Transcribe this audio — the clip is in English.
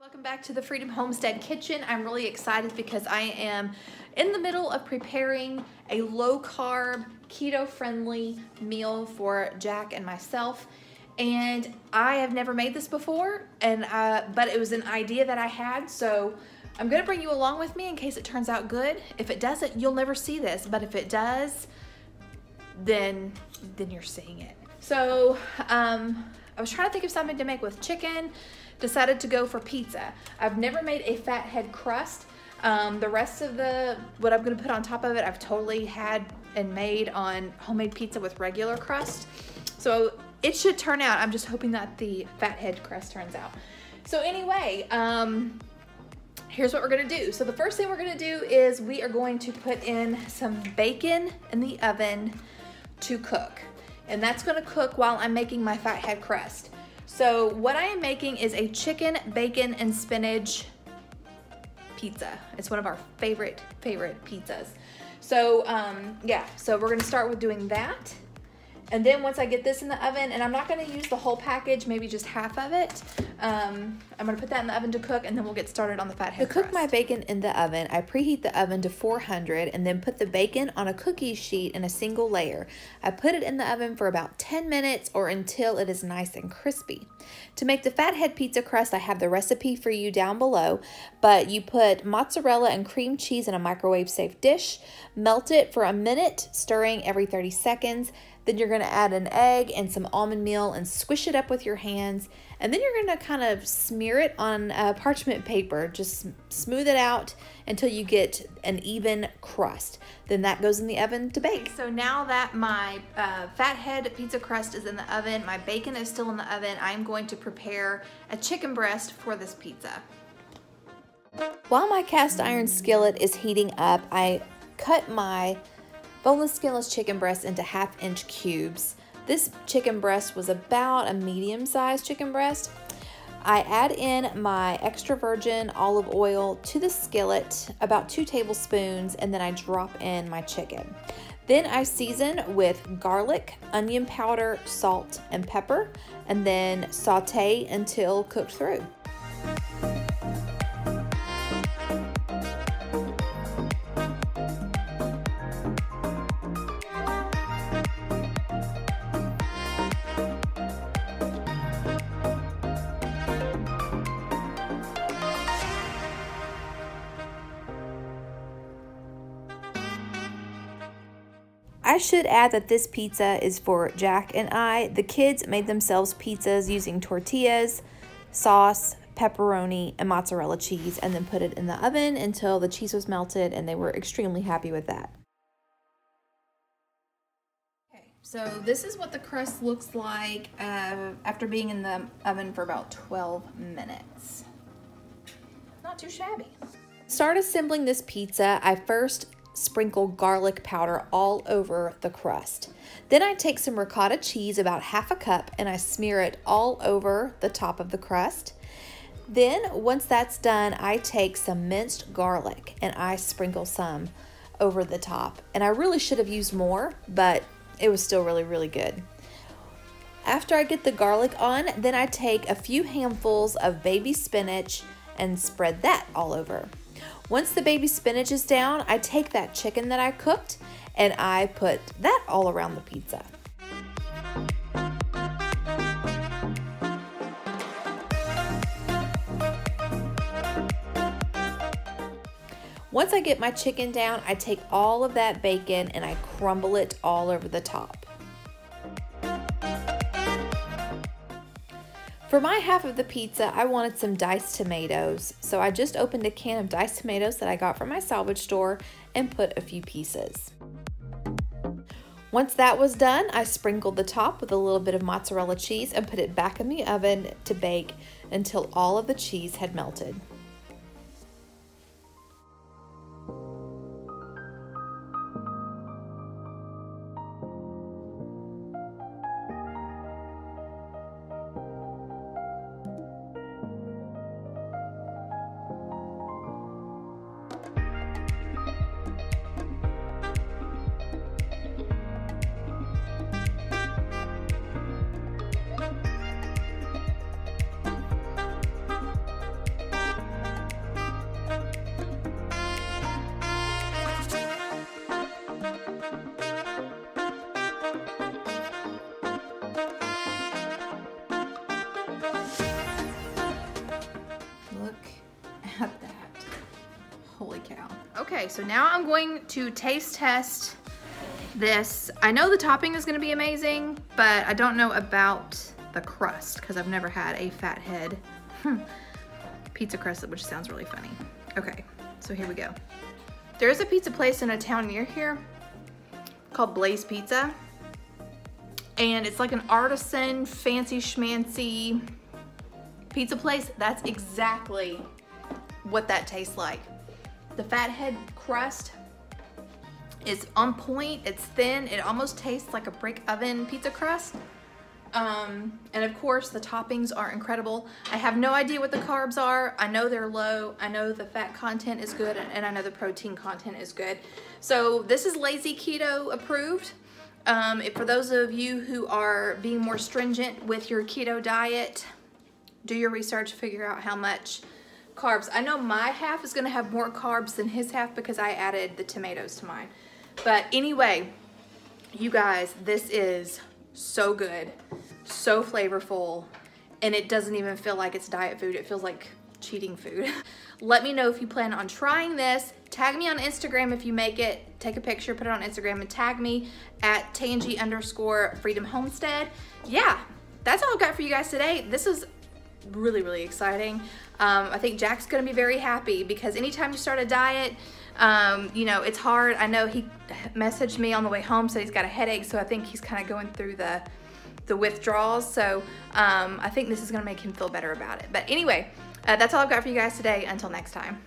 Welcome back to the Freedom Homestead Kitchen. I'm really excited because I am in the middle of preparing a low-carb, keto-friendly meal for Jack and myself. And I have never made this before, but it was an idea that I had, so I'm gonna bring you along with me in case it turns out good. If it doesn't, you'll never see this, but if it does, then you're seeing it. So I was trying to think of something to make with chicken. Decided to go for pizza. I've never made a Fathead Crust. The rest of what I'm gonna put on top of it, I've totally had and made on homemade pizza with regular crust. So it should turn out. I'm just hoping that the Fathead Crust turns out. So anyway, here's what we're gonna do. So the first thing we're gonna do is we are going to put in some bacon in the oven to cook. And that's gonna cook while I'm making my Fathead Crust. So what I am making is a chicken, bacon, and spinach pizza. It's one of our favorite pizzas. So yeah, so we're gonna start with doing that. And then once I get this in the oven, and I'm not gonna use the whole package, maybe just half of it. I'm gonna put that in the oven to cook, and then we'll get started on the Fathead Crust. To cook my bacon in the oven, I preheat the oven to 400 and then put the bacon on a cookie sheet in a single layer. I put it in the oven for about 10 minutes or until it is nice and crispy. To make the Fathead pizza crust, I have the recipe for you down below, but you put mozzarella and cream cheese in a microwave-safe dish, melt it for a minute, stirring every 30 seconds. Then you're gonna add an egg and some almond meal and squish it up with your hands. And then you're gonna kind of smear it on parchment paper. Just smooth it out until you get an even crust. Then that goes in the oven to bake. So now that my Fathead pizza crust is in the oven, my bacon is still in the oven, I'm going to prepare a chicken breast for this pizza. While my cast iron skillet is heating up, I cut my boneless, skinless chicken breast into 1/2-inch cubes. This chicken breast was about a medium-sized chicken breast. I add in my extra virgin olive oil to the skillet, about 2 tablespoons, and then I drop in my chicken. Then I season with garlic, onion powder, salt, and pepper, and then saute until cooked through. I should add that this pizza is for Jack and I. The kids made themselves pizzas using tortillas, sauce, pepperoni, and mozzarella cheese, and then put it in the oven until the cheese was melted, and they were extremely happy with that. Okay, so this is what the crust looks like after being in the oven for about 12 minutes. Not too shabby. Start assembling this pizza. I first sprinkle garlic powder all over the crust. Then I take some ricotta cheese, about 1/2 cup, and I smear it all over the top of the crust. Then once that's done, I take some minced garlic and I sprinkle some over the top. And I really should have used more, but it was still really good. After I get the garlic on, then I take a few handfuls of baby spinach and spread that all over. Once the baby spinach is down, I take that chicken that I cooked and I put that all around the pizza. Once I get my chicken down, I take all of that bacon and I crumble it all over the top. For my half of the pizza, I wanted some diced tomatoes, so I just opened a can of diced tomatoes that I got from my salvage store and put a few pieces. Once that was done, I sprinkled the top with a little bit of mozzarella cheese and put it back in the oven to bake until all of the cheese had melted. Look at that. Holy cow. Okay, so now I'm going to taste test this. I know the topping is gonna be amazing, but I don't know about the crust because I've never had a Fathead pizza crust, which sounds really funny. Okay, so here we go. There is a pizza place in a town near here called Blaze Pizza. And it's like an artisan, fancy schmancy pizza place. That's exactly what that tastes like. The Fathead crust is on point, it's thin, it almost tastes like a brick oven pizza crust. And of course the toppings are incredible. I have no idea what the carbs are. I know they're low, I know the fat content is good, and I know the protein content is good. So this is Lazy Keto approved. For those of you who are being more stringent with your keto diet, do your research, figure out how much carbs. I know my half is gonna have more carbs than his half because I added the tomatoes to mine. But anyway, you guys, this is so good, so flavorful, and it doesn't even feel like it's diet food. It feels like cheating food. Let me know if you plan on trying this. Tag me on Instagram if you make it. Take a picture, put it on Instagram, and tag me at Tangy_Freedom Homestead. Yeah, that's all I've got for you guys today. This is really, really exciting. I think Jack's gonna be very happy because anytime you start a diet, you know, it's hard. I know he messaged me on the way home, said he's got a headache, so I think he's kind of going through the withdrawals. So I think this is gonna make him feel better about it. But anyway, that's all I've got for you guys today. Until next time.